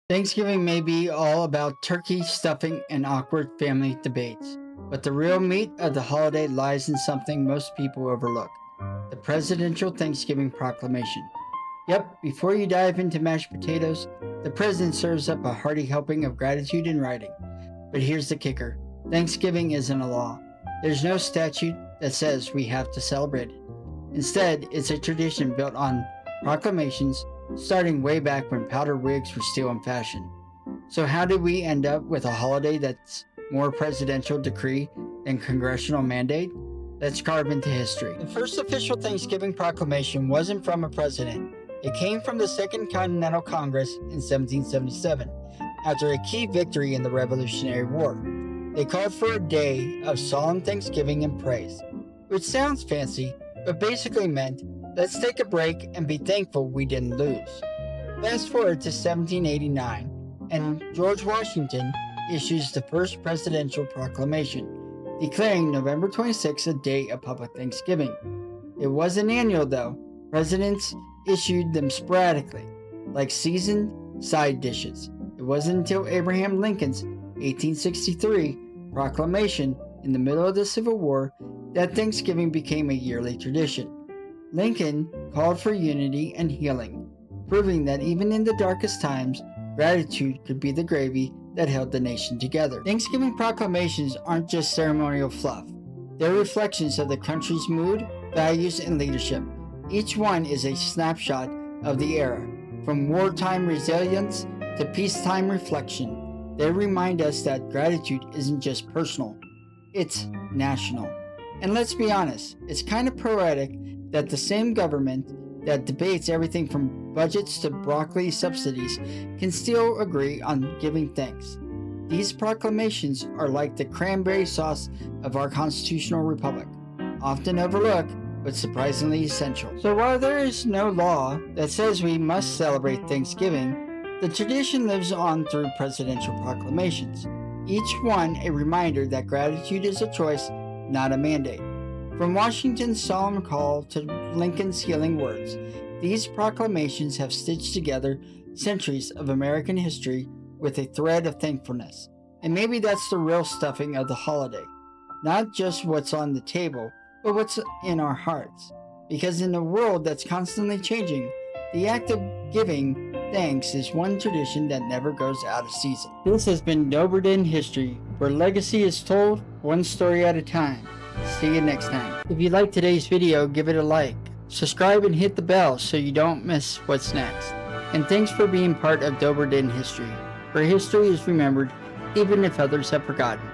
Thanksgiving may be all about turkey, stuffing, and awkward family debates, but the real meat of the holiday lies in something most people overlook: the Presidential Thanksgiving Proclamation. Yep, before you dive into mashed potatoes, the President serves up a hearty helping of gratitude in writing. But here's the kicker: Thanksgiving isn't a law. There's no statute that says we have to celebrate it. Instead, it's a tradition built on proclamations starting way back when powdered wigs were still in fashion. So, how did we end up with a holiday that's more presidential decree than congressional mandate? Let's carve into history. The first official Thanksgiving proclamation wasn't from a president. It came from the Second Continental Congress in 1777, after a key victory in the Revolutionary War. They called for a day of solemn thanksgiving and praise, which sounds fancy, but basically meant, let's take a break and be thankful we didn't lose. Fast forward to 1789, and George Washington issues the first presidential proclamation, declaring November 26 a day of public thanksgiving. It wasn't annual though. Presidents issued them sporadically, like seasoned side dishes. It wasn't until Abraham Lincoln's 1863 proclamation in the middle of the Civil War that Thanksgiving became a yearly tradition. Lincoln called for unity and healing, proving that even in the darkest times, gratitude could be the gravy that held the nation together. Thanksgiving proclamations aren't just ceremonial fluff. They're reflections of the country's mood, values, and leadership. Each one is a snapshot of the era, from wartime resilience to peacetime reflection. They remind us that gratitude isn't just personal, it's national. And let's be honest, it's kind of poetic that the same government that debates everything from budgets to broccoli subsidies can still agree on giving thanks. These proclamations are like the cranberry sauce of our constitutional republic, often overlooked but surprisingly essential. So while there is no law that says we must celebrate Thanksgiving, the tradition lives on through presidential proclamations, each one a reminder that gratitude is a choice, not a mandate. From Washington's solemn call to Lincoln's healing words, these proclamations have stitched together centuries of American history with a thread of thankfulness. And maybe that's the real stuffing of the holiday. Not just what's on the table, but what's in our hearts. Because in a world that's constantly changing, the act of giving thanks is one tradition that never goes out of season. This has been Dobryden History, where legacy is told one story at a time. See you next time. If you liked today's video, give it a like. Subscribe and hit the bell so you don't miss what's next. And thanks for being part of Dobryden History, where history is remembered even if others have forgotten.